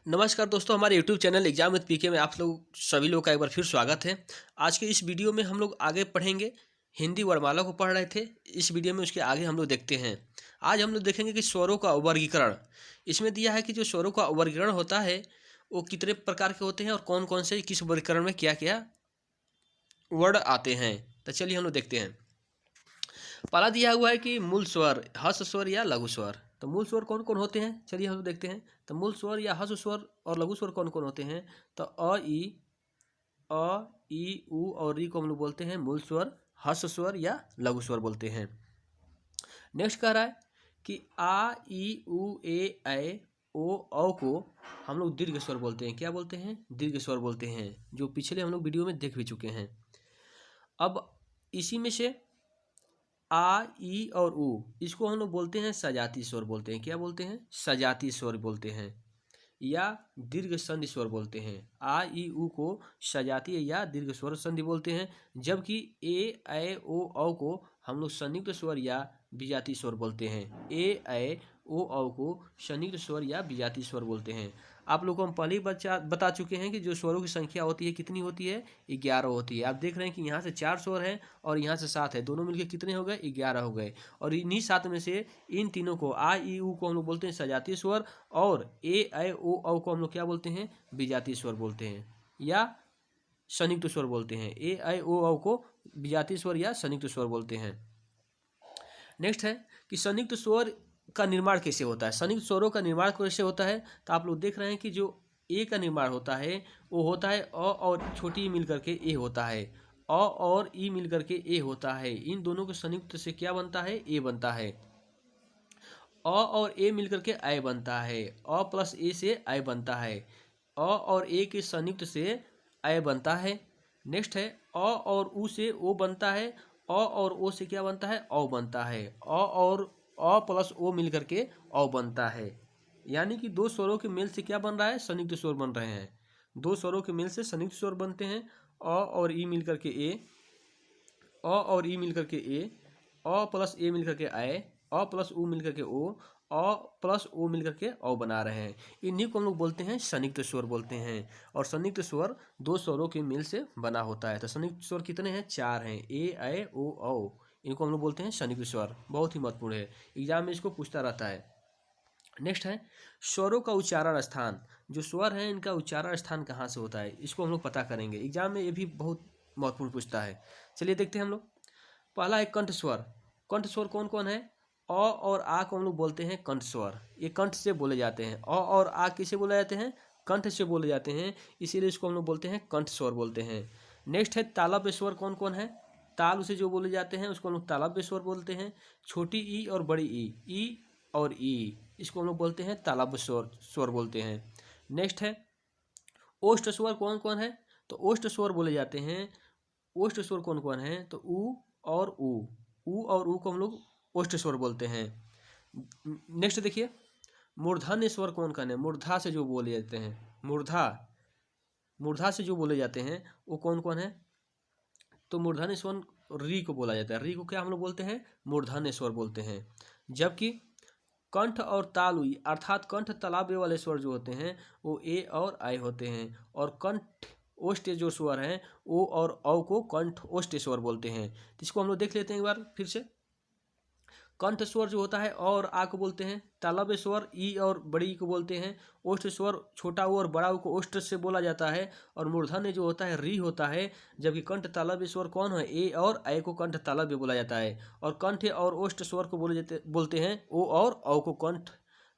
नमस्कार दोस्तों, हमारे यूट्यूब चैनल एग्जाम विद पीके में आप लोग सभी लोग का एक बार फिर स्वागत है। आज के इस वीडियो में हम लोग आगे पढ़ेंगे। हिंदी वर्णमाला को पढ़ रहे थे, इस वीडियो में उसके आगे हम लोग देखते हैं। आज हम लोग देखेंगे कि स्वरों का वर्गीकरण। इसमें दिया है कि जो स्वरों का वर्गीकरण होता है वो कितने प्रकार के होते हैं और कौन कौन से किस वर्गीकरण में क्या क्या वर्ड आते हैं। तो चलिए हम लोग देखते हैं। पहला दिया हुआ है कि मूल स्वर, हर्ष स्वर या लघु स्वर। तो मूल स्वर कौन कौन होते हैं, चलिए हम लोग देखते हैं। तो मूल स्वर या हर्ष स्वर और लघु स्वर कौन कौन होते हैं। तो अ, ई, उ और री को हम लोग बोलते हैं मूल स्वर, हर्ष स्वर या लघु स्वर बोलते हैं। नेक्स्ट कह रहा है कि आ, ई, उ, ए, ऐ, ओ, औ को हम लोग दीर्घ स्वर बोलते हैं। क्या बोलते हैं? दीर्घ स्वर बोलते हैं, जो पिछले हम लोग वीडियो में देख भी चुके हैं। अब इसी में से आ, ई और उ, इसको हम लोग बोलते हैं सजाती स्वर बोलते हैं। क्या बोलते हैं? सजाती स्वर बोलते हैं या दीर्घ संधि स्वर बोलते हैं। आ, ई, उ को सजातीय या दीर्घ स्वर संधि बोलते हैं, जबकि ए, ऐ, ओ, औ को हम लोग संयुक्त स्वर या विजातीय स्वर बोलते हैं। ए, ऐ, ओ, औ को संयुक्त स्वर या विजातीय स्वर बोलते हैं। आप लोगों को हम पहले ही बता चुके हैं कि जो स्वरों की संख्या होती है कितनी होती है? 11 होती है। आप देख रहे हैं कि यहाँ से 4 स्वर हैं और यहाँ से 7 है, दोनों मिलकर कितने हो गए? 11 हो गए। और इन्हीं 7 में से इन तीनों को, आ, ई, उ को हम लोग बोलते हैं सजातीय स्वर, और ए, ऐ, ओ, औ को हम लोग क्या बोलते हैं? विजातीय स्वर बोलते हैं या संयुक्त स्वर बोलते हैं। ए, ऐ, ओ, औ को विजातीय स्वर या संयुक्त स्वर बोलते हैं। नेक्स्ट है कि संयुक्त स्वर का निर्माण कैसे होता है। संयुक्त स्वरों का निर्माण कैसे होता है? तो आप लोग देख रहे हैं कि जो ए का निर्माण होता है वो होता है अ और छोटी ई मिल करके ए होता है। अ और ई मिल करके ए होता है। इन दोनों के संयुक्त से क्या बनता है? ए बनता है। अ और ए मिलकर के ऐ बनता है। अ प्लस ए से ऐ बनता है। अ और ए के संयुक्त से ऐ बनता है। नेक्स्ट है अ और उ से ओ बनता है। अ और ओ से क्या बनता है? औ बनता है। अ और अ प्लस ओ मिलकर के औ बनता है। यानी कि दो स्वरों के मेल से क्या बन रहा है? संयुक्त स्वर बन रहे हैं। दो स्वरों के मेल से संयुक्त स्वर बनते हैं। अ और ई मिलकर के ए, अ और ई मिलकर के ए, अ प्लस ए मिलकर के आए, अ प्लस उ मिलकर के ओ, अ प्लस ओ मिलकर के औ बना रहे हैं। इन्हीं को हम लोग बोलते हैं संयुक्त स्वर बोलते हैं। और संयुक्त स्वर दो स्वरों के मेल से बना होता है। तो संयुक्त स्वर कितने हैं? 4 हैं। ए, ऐ, ओ, औ। इनको हम लोग बोलते हैं संयुक्त स्वर। बहुत ही महत्वपूर्ण है, एग्जाम में इसको पूछता रहता है। नेक्स्ट है स्वरों का उच्चारण स्थान। जो स्वर हैं इनका उच्चारण स्थान कहाँ से होता है, इसको हम लोग पता करेंगे। एग्जाम में ये भी बहुत महत्वपूर्ण पूछता है। चलिए देखते हैं हम लोग। पहला है कंठ स्वर। कंठ स्वर कौन कौन है? अ और आ को हम लोग बोलते हैं कंठ स्वर। ये कंठ से बोले जाते हैं। अ और आ किसे बोले जाते हैं? कंठ से बोले जाते हैं, इसीलिए इसको हम लोग बोलते हैं कंठ स्वर बोलते हैं। नेक्स्ट है तालव्य स्वर। कौन कौन है? ताल उसे जो बोले जाते हैं उसको हम लोग तालव्य स्वर बोलते हैं। छोटी ई और बड़ी ई और ई, इसको हम लोग बोलते हैं तालव्य स्वर बोलते हैं। नेक्स्ट है ओष्ठ स्वर। कौन कौन है? तो ओष्ठ स्वर बोले जाते हैं। ओष्ठ स्वर कौन कौन है? तो उ और ऊ को हम लोग ओष्ठ स्वर बोलते हैं। नेक्स्ट देखिए मूर्धन्य स्वर कौन कौन है? मूर्धा से जो बोले जाते हैं, मूर्धा मूर्धा से जो बोले जाते हैं वो कौन कौन है? तो मूर्धन्य स्वर री को बोला जाता है। री को क्या हम लोग बोलते हैं? मूर्धन्य स्वर बोलते हैं। जबकि कंठ और तालु अर्थात कंठ तालव्य वाले स्वर जो होते हैं वो ए और आई होते हैं। और कंठ ओष्ठ जो स्वर हैं ओ और औ को कंठ ओष्ठ स्वर बोलते हैं। तो इसको हम लोग देख लेते हैं एक बार फिर से। कंठ स्वर जो होता है अ और आ को बोलते हैं। तालव्य स्वर ई और बड़ी ई को बोलते हैं। ओष्ठ स्वर छोटा ऊ और बड़ा ऊ को ओष्ठ से बोला जाता है। और मूर्धन्य जो होता है री होता है। जबकि कंठ तालव्य स्वर कौन है? ए और ऐ को कंठ तालव्य बोला जाता है। और कंठ और ओष्ठ स्वर को बोलते हैं ओ और औ को कंठ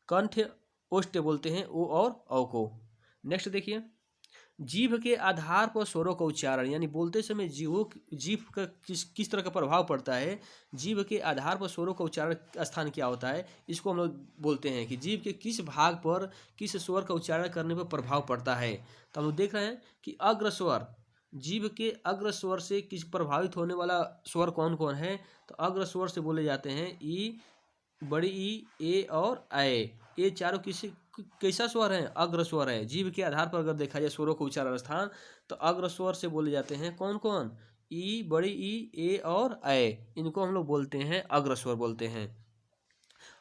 कंठ ओष्ठ बोलते हैं ओ और औ को। नेक्स्ट देखिए जीभ के आधार पर स्वरों का उच्चारण, यानी बोलते समय जीभ का किस तरह का प्रभाव पड़ता है। जीभ के आधार पर स्वरों का उच्चारण स्थान क्या होता है, इसको हम लोग बोलते हैं कि जीभ के किस भाग पर किस स्वर का उच्चारण करने पर प्रभाव पड़ता है। तो हम लोग देख रहे हैं कि अग्र स्वर, जीभ के अग्र स्वर से किस प्रभावित होने वाला स्वर कौन कौन है? तो अग्र स्वर से बोले जाते हैं ई, बड़ी ई, ए और ऐ। ये चारों किसी कैसा स्वर है? अग्र स्वर है। जीभ के आधार पर अगर देखा जाए स्वरों का उच्चारण स्थान तो अग्र स्वर से बोले जाते हैं कौन कौन? ई, बड़ी ई, ए और ऐ। इनको हम लोग बोलते हैं अग्र स्वर बोलते हैं।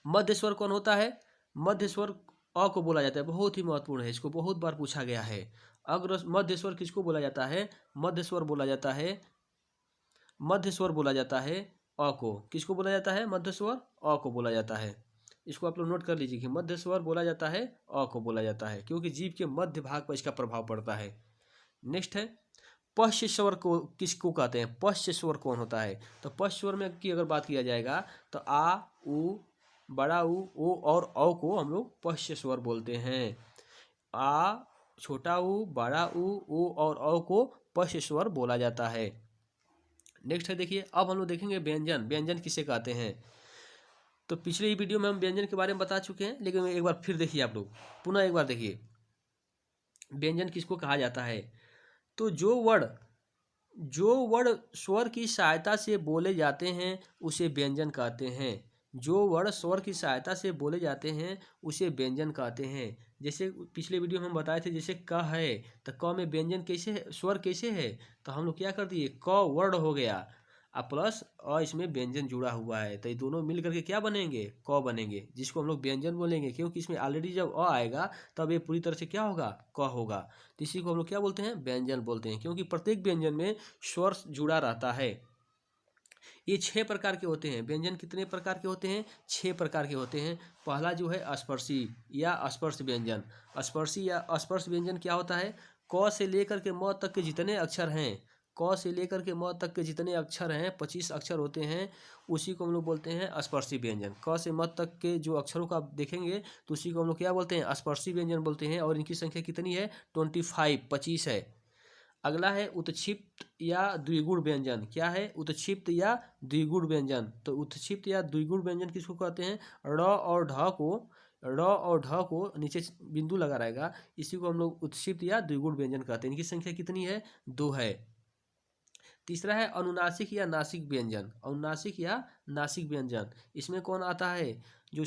मध्य स्वर कौन होता है? मध्य स्वर अ को बोला जाता है, बहुत ही महत्वपूर्ण है, इसको बहुत बार पूछा गया है। अग्र मध्य स्वर किसको बोला जाता है? मध्य स्वर बोला जाता है, मध्य स्वर बोला जाता है अ को। किसको बोला जाता है? मध्य स्वर अ को बोला जाता है। इसको आप लोग नोट कर लीजिए कि मध्य स्वर बोला जाता है अ को बोला जाता है, क्योंकि जीभ के मध्य भाग पर इसका प्रभाव पड़ता है। नेक्स्ट है पश्च स्वर को किसको कहते हैं? पश्च स्वर कौन होता है? तो पश्च स्वर में की अगर बात किया जाएगा तो आ, उ, बड़ा उ, ओ और औ को हम लोग पश्च स्वर बोलते हैं। आ, छोटा उ, बड़ा उ, ओ और औ को पश्च स्वर बोला जाता है। नेक्स्ट है देखिए, अब हम लोग देखेंगे व्यंजन। व्यंजन किसे कहते हैं? तो पिछले वीडियो में हम व्यंजन के बारे में बता चुके हैं, लेकिन एक बार फिर देखिए आप लोग, पुनः एक बार देखिए व्यंजन किसको कहा जाता है। तो जो वर्ण स्वर की सहायता से बोले जाते हैं उसे व्यंजन कहते हैं। जो वर्ण स्वर की सहायता से बोले जाते हैं उसे व्यंजन कहते हैं। जैसे पिछले वीडियो में हम बताए थे, जैसे क है तो क में व्यंजन कैसे है, स्वर कैसे है, तो हम लोग क्या कर दिए, क वर्ण हो गया अब प्लस अ इसमें व्यंजन जुड़ा हुआ है, तो ये दोनों मिल करके क्या बनेंगे, क बनेंगे, जिसको हम लोग व्यंजन बोलेंगे, क्योंकि इसमें ऑलरेडी जब अ आएगा तब ये पूरी तरह से क्या होगा, क होगा। तो इसी को हम लोग क्या बोलते हैं, व्यंजन बोलते हैं, क्योंकि प्रत्येक व्यंजन में स्वर जुड़ा रहता है। ये 6 प्रकार के होते हैं। व्यंजन कितने प्रकार के होते हैं? 6 प्रकार के होते हैं। पहला जो है स्पर्शी या स्पर्श व्यंजन। स्पर्शी या स्पर्श व्यंजन क्या होता है? क से लेकर के म तक के जितने अक्षर हैं, क से लेकर के म तक के जितने अक्षर हैं, 25 अक्षर होते हैं, उसी को हम लोग बोलते हैं स्पर्शी व्यंजन। क से म तक के जो अक्षरों को आप देखेंगे तो उसी को हम लोग क्या बोलते हैं, स्पर्शी व्यंजन बोलते हैं। और इनकी संख्या कितनी है? 25 है। अगला है उत्क्षिप्त या द्विगुण व्यंजन। क्या है? उत्क्षिप्त या द्विगुण व्यंजन। तो उत्क्षिप्त या द्विगुण व्यंजन किसको कहते हैं? र और ढ को नीचे बिंदु लगा रहेगा, इसी को हम लोग उत्क्षिप्त या द्विगुण व्यंजन कहते हैं। इनकी संख्या कितनी है? 2 है। तीसरा है अनुनासिक या नासिक व्यंजन। अनुनासिक या नासिक व्यंजन, इसमें कौन आता है? जो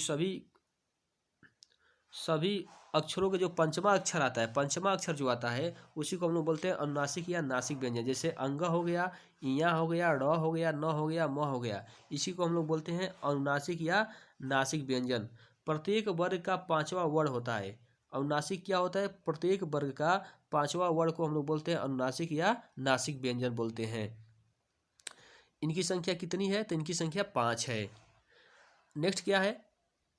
सभी अक्षरों के जो पंचमा अक्षर आता है, पंचमा अक्षर जो आता है उसी को हम लोग बोलते हैं अनुनासिक या नासिक व्यंजन। जैसे अंग हो गया, इया हो गया, ड हो गया, न हो गया, म हो गया, इसी को हम लोग बोलते हैं अनुनासिक या नासिक व्यंजन। प्रत्येक वर्ग का 5वां वर्ण होता है। अनुनासिक क्या होता है? प्रत्येक वर्ग का 5वां वर्ण को हम लोग बोलते हैं अनुनासिक या नासिक व्यंजन बोलते हैं। इनकी संख्या कितनी है? तो इनकी संख्या 5 है। नेक्स्ट क्या है?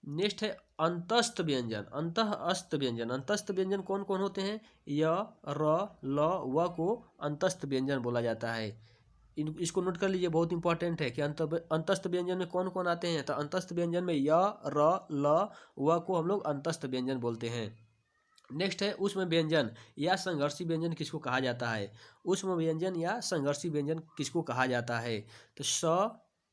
नेक्स्ट है अंतस्थ व्यंजन। अंतःस्थ व्यंजन। अंतस्थ व्यंजन कौन कौन होते हैं? य, र, ल, व को अंतस्थ व्यंजन बोला जाता है। इसको नोट कर लीजिए, बहुत इंपॉर्टेंट है कि अंतस्थ व्यंजन में कौन कौन आते हैं। तो अंतस्थ व्यंजन में य, र, ल, व को हम लोग अंतस्थ व्यंजन बोलते हैं। नेक्स्ट है उष्म व्यंजन या संघर्षी व्यंजन किसको कहा जाता है? उष्म व्यंजन या संघर्षी व्यंजन किसको कहा जाता है? तो स,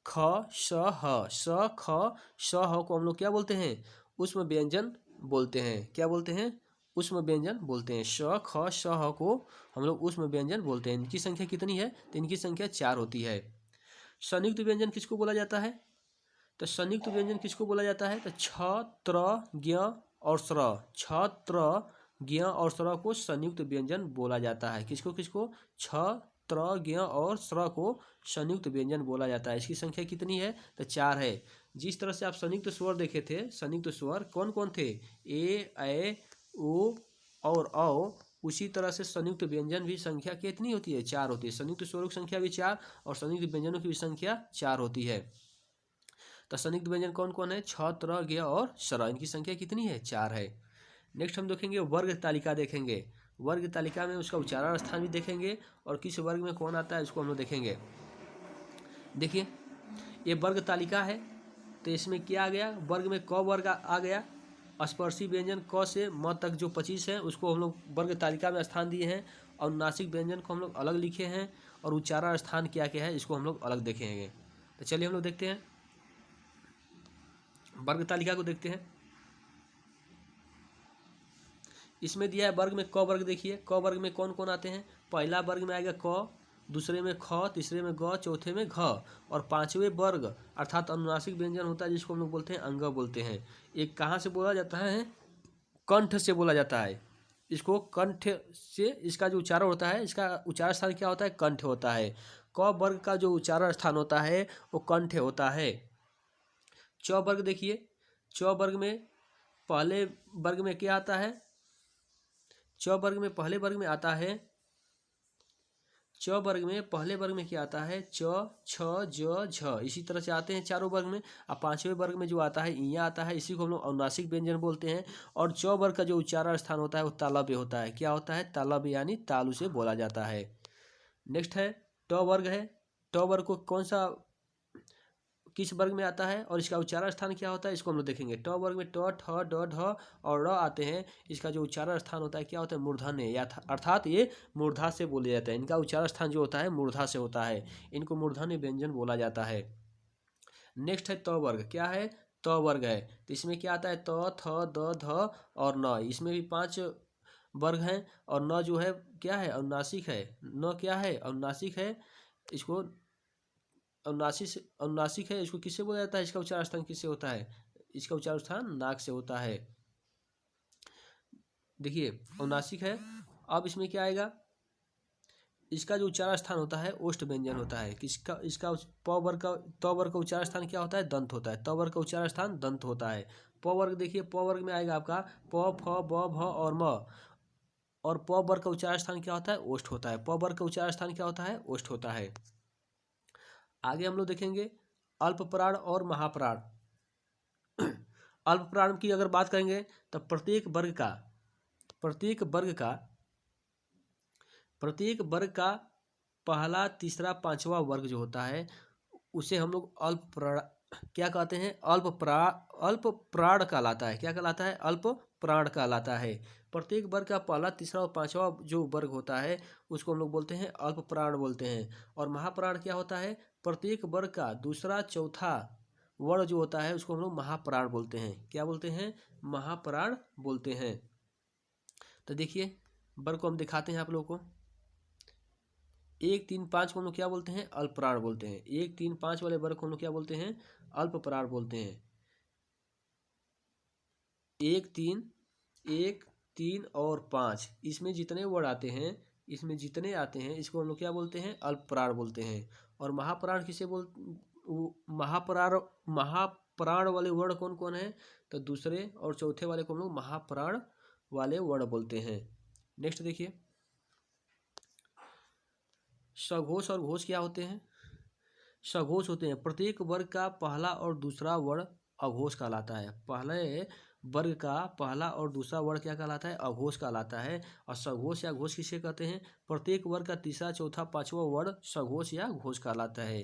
ख, श, ह। स, ख, श, ह को हम लोग क्या बोलते हैं? उष्म व्यंजन बोलते हैं। क्या बोलते हैं? उष्म व्यंजन बोलते हैं। श, ख, श, ह को हम लोग उष्म व्यंजन बोलते हैं। इनकी संख्या कितनी है? तो इनकी संख्या 4 होती है। संयुक्त व्यंजन किसको बोला जाता है? तो संयुक्त व्यंजन किसको बोला जाता है? तो छ, त्र, ज्ञ और स्र। छ, त्र, ज्ञ और स्र को संयुक्त व्यंजन बोला जाता है। किसको किसको? छ, त्र, ज्ञ और स्र को संयुक्त व्यंजन बोला जाता है। इसकी संख्या कितनी है? तो 4 है। जिस तरह से आप संयुक्त स्वर देखे थे, संयुक्त स्वर कौन कौन थे? ए, ओ और औ, उसी तरह से संयुक्त व्यंजन भी संख्या कितनी होती है? 4 होती है। संयुक्त स्वरों की संख्या भी 4 और संयुक्त व्यंजनों की भी संख्या 4 होती है। तो संयुक्त व्यंजन कौन कौन है? छ, त्र, ज्ञ और स्र। इनकी संख्या कितनी है? 4 है। नेक्स्ट हम देखेंगे वर्ग तालिका देखेंगे। वर्ग तालिका में उसका उच्चारण स्थान भी देखेंगे और किस वर्ग में कौन आता है इसको हम लोग देखेंगे। देखिए ये वर्ग तालिका है, तो इसमें क्या आ गया? वर्ग में क वर्ग आ गया। स्पर्शी व्यंजन क से म तक जो 25 है उसको हम लोग वर्ग तालिका में स्थान दिए हैं, और नासिक व्यंजन को हम लोग अलग लिखे हैं, और उच्चारण स्थान क्या क्या है इसको हम लोग अलग देखेंगे। तो चलिए हम लोग देखते हैं, वर्ग तालिका को देखते हैं। इसमें दिया है वर्ग में क वर्ग। देखिए क वर्ग में कौन कौन आते हैं? पहला वर्ग में आएगा क, दूसरे में ख, तीसरे में ग, चौथे में घ, और 5वें वर्ग अर्थात अनुनासिक व्यंजन होता है जिसको हम लोग बोलते हैं अंग बोलते हैं। एक कहाँ से बोला जाता है? कंठ से बोला जाता है। इसको कंठ से, इसका जो उच्चारण होता है, इसका उच्चारण स्थान क्या होता है? कंठ होता है। क वर्ग का जो उच्चारण स्थान होता है वो कंठ होता है। च वर्ग देखिए, च वर्ग में पहले वर्ग में क्या आता है? च वर्ग में पहले वर्ग में आता है, च वर्ग में पहले वर्ग में क्या आता है? च, छ, ज, झ। इसी तरह से आते हैं चारों वर्ग में। अब पांचवें वर्ग में जो आता है इया आता है, इसी को हम लोग अनुनासिक व्यंजन बोलते हैं। और च वर्ग का जो उच्चारण स्थान होता है वो तालव्य पे होता है। क्या होता है? तालव्य, यानी तालु से बोला जाता है। नेक्स्ट है ट वर्ग है। ट वर्ग को कौन सा, किस वर्ग में आता है और इसका उच्चारण स्थान क्या होता है, इसको हम लोग देखेंगे। ट वर्ग में ट, ठ, ड, ढ और र आते हैं। इसका जो उच्चारण स्थान होता है क्या होता है? मूर्धन्य, या अर्थात ये मूर्धा से बोले जाते हैं। इनका उच्चारण स्थान जो होता है मूर्धा से होता है। इनको मूर्धन्य व्यंजन बोला जाता है। नेक्स्ट है त वर्ग। क्या है? त वर्ग है। तो इसमें क्या आता है? त, थ, द, ध और न। इसमें भी 5 वर्ग हैं। और न जो है क्या है? अनुनासिक है। न क्या है? अनुनासिक है। इसको अनुनासिक है। इसको किससे बोला जाता है? इसका उच्चारण स्थान किससे होता है? इसका उच्चारण स्थान नाक से होता है। देखिए अनुनासिक है। अब इसमें क्या आएगा? इसका जो उच्चारण स्थान होता है ओष्ठ व्यंजन होता है। किसका? इसका प वर्ग का, त वर्ग का उच्चारण स्थान क्या होता है? दंत होता है। त वर्ग का उच्चारण स्थान दंत होता है। प वर्ग देखिए, प वर्ग में आएगा आपका प, फ, ब, भ और म। और प वर्ग का उच्चारण स्थान क्या होता है? ओष्ठ होता है। प वर्ग का उच्चारण स्थान क्या होता है? ओष्ठ होता है। आगे हम लोग देखेंगे अल्प प्राण और महाप्राण। अल्प प्राण की अगर बात करेंगे तो प्रत्येक वर्ग का पहला, तीसरा, पांचवा वर्ग जो होता है उसे हम लोग अल्प प्राण क्या कहते हैं? अल्प प्राण कहलाता है। क्या कहलाता है? अल्प प्राण कहलाता है। प्रत्येक वर्ग का पहला, तीसरा और पांचवा जो वर्ग होता है उसको हम लोग बोलते हैं अल्प प्राण बोलते हैं। और महाप्राण क्या होता है? प्रत्येक वर्ग का दूसरा, चौथा वर्ण जो होता है उसको हम लोग महाप्राण बोलते हैं। क्या बोलते हैं? महाप्राण बोलते हैं। तो देखिए वर्ग को हम दिखाते हैं आप लोगों को। 1, 3, 5 को हम लोग क्या बोलते हैं? अल्प प्राण बोलते हैं। 1, 3, 5 वाले वर्ग को हम लोग क्या बोलते हैं? अल्प प्राण बोलते हैं। 1, 3, 1, 3 और 5, इसमें जितने वर्ड आते हैं, इसको हम लोग क्या बोलते हैं? अल्प प्राण बोलते हैं। और महाप्राण किसे महाप्राण वाले वर्ण कौन कौन है? तो दूसरे और चौथे वाले को हम लोग महाप्राण वाले वर्ण बोलते हैं। नेक्स्ट देखिए सघोष और घोष क्या होते हैं? सघोष होते हैं प्रत्येक वर्ग का पहला और दूसरा वर्ण अघोष कहलाता है। पहले वर्ग का पहला और दूसरा वर्ण क्या कहलाता है? अघोष कहलाता है। और सघोष या घोष किसे कहते हैं? प्रत्येक वर्ग का तीसरा, चौथा, पांचवा वर्ण सघोष या घोष कहलाता है।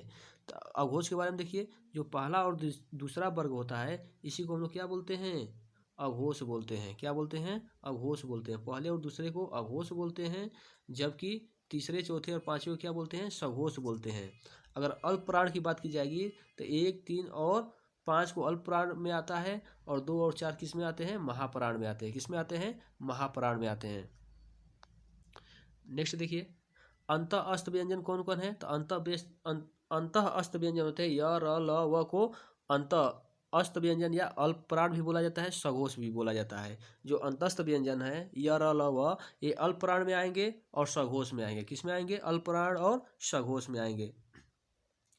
तो अघोष के बारे में देखिए, जो पहला और दूसरा वर्ग होता है इसी को हम लोग क्या बोलते हैं? अघोष बोलते हैं। क्या बोलते हैं? अघोष बोलते हैं। पहले और दूसरे को अघोष बोलते हैं, जबकि तीसरे, चौथे और पांचवे को क्या बोलते हैं? सघोष बोलते हैं। अगर अल्प प्राण की बात की जाएगी तो 1, 3 और 5 को अल्प प्राण में आता है। और 2 और 4 किस में आते हैं? महाप्राण में आते हैं। किस में आते हैं? महाप्राण में आते हैं। नेक्स्ट देखिए अंत अस्त व्यंजन कौन कौन है? तो अंत अस्त व्यंजन होते हैं य, र, ल, व को अंत अस्त व्यंजन या अल्प प्राण भी बोला जाता है, सघोष भी बोला जाता है। जो अंतस्थ व्यंजन है य, र, ल, व ये अल्प प्राण में आएंगे और सघोष में आएंगे। किस में आएंगे? अल्प प्राण और सघोष में आएंगे।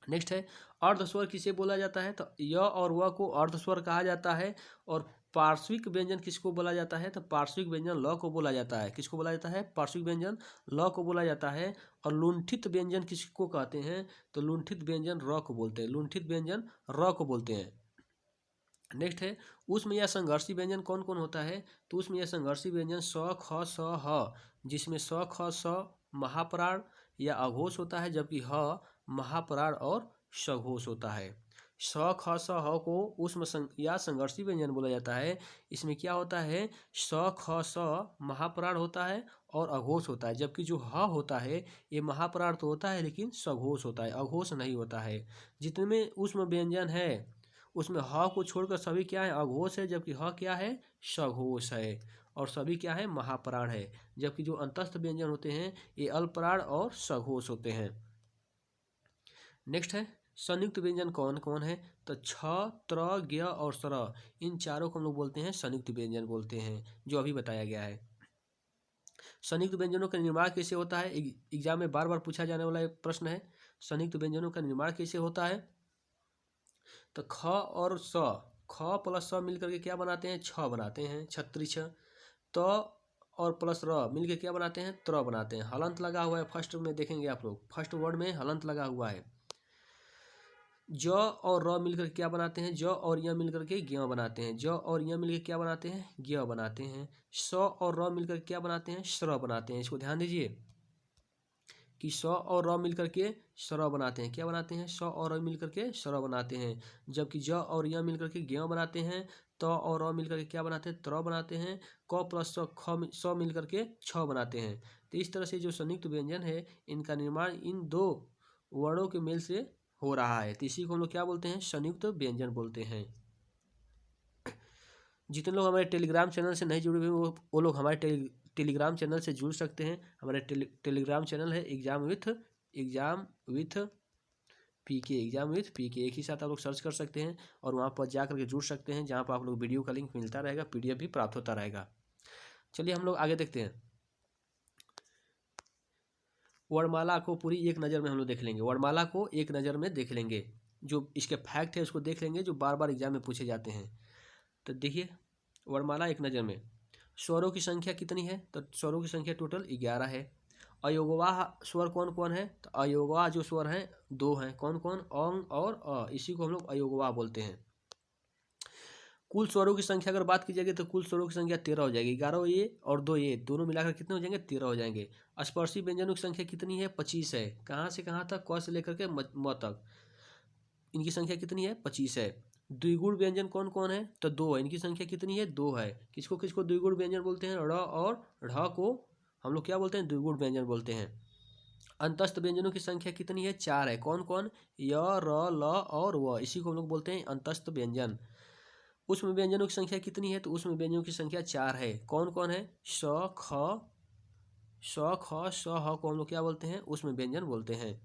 नेक्स्ट है अर्धस्वर किसे बोला जाता है? तो य और व को अर्धस्वर कहा जाता है। और पार्श्विक व्यंजन किसको बोला जाता है? तो पार्श्विक व्यंजन ल को बोला जाता है। किसको बोला जाता है? पार्श्विक व्यंजन ल को बोला जाता है। और लुंठित व्यंजन किसको कहते हैं? तो लुंठित व्यंजन र को बोलते हैं। लुंठित व्यंजन र को बोलते हैं। नेक्स्ट है ऊष्म या संघर्षी व्यंजन कौन कौन होता है? तो ऊष्म या संघर्षी व्यंजन स, ख, स, ह, जिसमें स, ख, स महाप्राण या अघोष होता है, जबकि ह महाप्राण और सघोष होता है। स, ख, स, ह को ऊष्म या संघर्षी व्यंजन बोला जाता है। इसमें क्या होता है? स, ख, स महाप्राण होता है और अघोष होता है, जबकि जो ह होता है ये महाप्राण तो होता है लेकिन सघोष होता है, अघोष नहीं होता है। जितने ऊष्म व्यंजन है उसमें ह को छोड़कर सभी क्या है? अघोष है, जबकि ह क्या है? सघोष है। और सभी क्या है? महाप्राण है। जबकि जो अंतस्थ व्यंजन होते हैं ये अल्पप्राण और सघोष होते हैं। नेक्स्ट है संयुक्त व्यंजन कौन कौन है? तो छ, त्र, ज्ञ और स्वर, इन चारों को हम लोग बोलते हैं संयुक्त व्यंजन बोलते हैं, जो अभी बताया गया है। संयुक्त व्यंजनों का निर्माण कैसे होता है? एग्जाम में बार बार पूछा जाने वाला एक प्रश्न है। संयुक्त व्यंजनों का निर्माण कैसे होता है? तो ख ख प्लस स मिलकर के क्या बनाते हैं, छ बनाते हैं, छत्री छ। त और प्लस र मिलकर क्या बनाते हैं, त्र बनाते हैं। हलंत लगा हुआ है फर्स्ट में, देखेंगे आप लोग फर्स्ट वर्ड में हलंत लगा हुआ है। ज और र मिलकर क्या बनाते हैं, ज और य मिलकर के ज्ञ बनाते हैं। ज और य मिलकर क्या बनाते हैं, ज्ञ बनाते हैं। स और र मिलकर क्या बनाते हैं, श्र बनाते हैं। इसको ध्यान दीजिए कि स और र मिलकर के श्र बनाते हैं। क्या बनाते हैं, स और र मिलकर के श्र बनाते हैं। जबकि ज और य मिलकर के ज्ञ बनाते हैं। त और र मिलकर के क्या बनाते हैं, त्र बनाते हैं। क प्लस स मिलकर के छ बनाते हैं। तो इस तरह से जो संयुक्त व्यंजन है इनका निर्माण इन दो वर्णों के मेल से हो रहा है। तो इसी को हम लोग क्या बोलते हैं, संयुक्त व्यंजन बोलते हैं। जितने लोग हमारे टेलीग्राम चैनल से नहीं जुड़े हुए वो लोग हमारे टेलीग्राम चैनल से जुड़ सकते हैं। हमारे टेलीग्राम चैनल है exam with PK, exam with PK, एक ही साथ आप लोग सर्च कर सकते हैं और वहाँ पर जा करके जुड़ सकते हैं, जहाँ पर आप लोग वीडियो का लिंक मिलता रहेगा, PDF भी प्राप्त होता रहेगा। चलिए हम लोग आगे देखते हैं। वर्णमाला को पूरी एक नज़र में हम लोग देख लेंगे। वर्णमाला को एक नज़र में देख लेंगे, जो इसके फैक्ट है उसको देख लेंगे, जो बार बार एग्जाम में पूछे जाते हैं। तो देखिए वर्णमाला एक नज़र में, स्वरों की संख्या कितनी है, तो स्वरों की संख्या टोटल 11 है। अयोगवाह स्वर कौन कौन है, तो अयोगवाह जो स्वर हैं 2 हैं। कौन कौन, औंग और अ, इसी को हम लोग अयोगवाह बोलते हैं। कुल स्वरों की संख्या अगर बात की जाएगी तो कुल स्वरों की संख्या 13 हो जाएगी। 11 ये और 2 ये दोनों मिलाकर कितने हो जाएंगे, 13 हो जाएंगे। स्पर्शी व्यंजनों की संख्या कितनी है, 25 है। कहाँ से कहाँ तक, क से लेकर के म तक इनकी संख्या कितनी है, 25 है। द्विगुण व्यंजन कौन कौन है, तो 2 है। इनकी संख्या कितनी है, 2 है। किसको किसको द्विगुण व्यंजन बोलते हैं, ड़ और ढ को हम लोग क्या बोलते हैं, द्विगुण व्यंजन बोलते हैं। अंतस्थ व्यंजनों की संख्या कितनी है, 4 है। कौन कौन, य, र, ल और व, इसी को हम लोग बोलते हैं अंतस्थ व्यंजन। उष्म व्यंजनों की संख्या कितनी है, तो उष्म व्यंजनों की संख्या 4 है। कौन कौन है, स, ख, स, ह को हम लोग क्या बोलते हैं, उष्म व्यंजन बोलते हैं।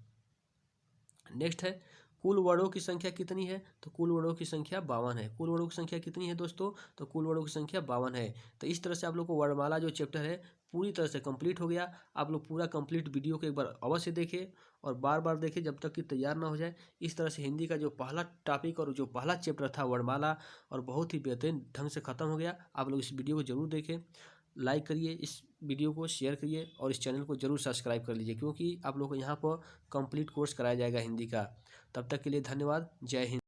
नेक्स्ट है कुल वर्णों की संख्या कितनी है, तो कुल वर्णों की संख्या 52 है। कुल वर्णों की संख्या कितनी है दोस्तों, तो कुल वर्णों की संख्या 52 है। तो इस तरह से आप लोग को वर्णमाला जो चैप्टर है पूरी तरह से कंप्लीट हो गया। आप लोग पूरा कंप्लीट वीडियो को एक बार अवश्य देखें और बार बार देखें जब तक कि तैयार ना हो जाए। इस तरह से हिंदी का जो पहला टॉपिक और जो पहला चैप्टर था वर्णमाला, और बहुत ही बेहतरीन ढंग से ख़त्म हो गया। आप लोग इस वीडियो को जरूर देखें, लाइक करिए, इस वीडियो को शेयर करिए और इस चैनल को जरूर सब्सक्राइब कर लीजिए, क्योंकि आप लोग को यहाँ पर कंप्लीट कोर्स कराया जाएगा हिंदी का। तब तक के लिए धन्यवाद। जय हिंद।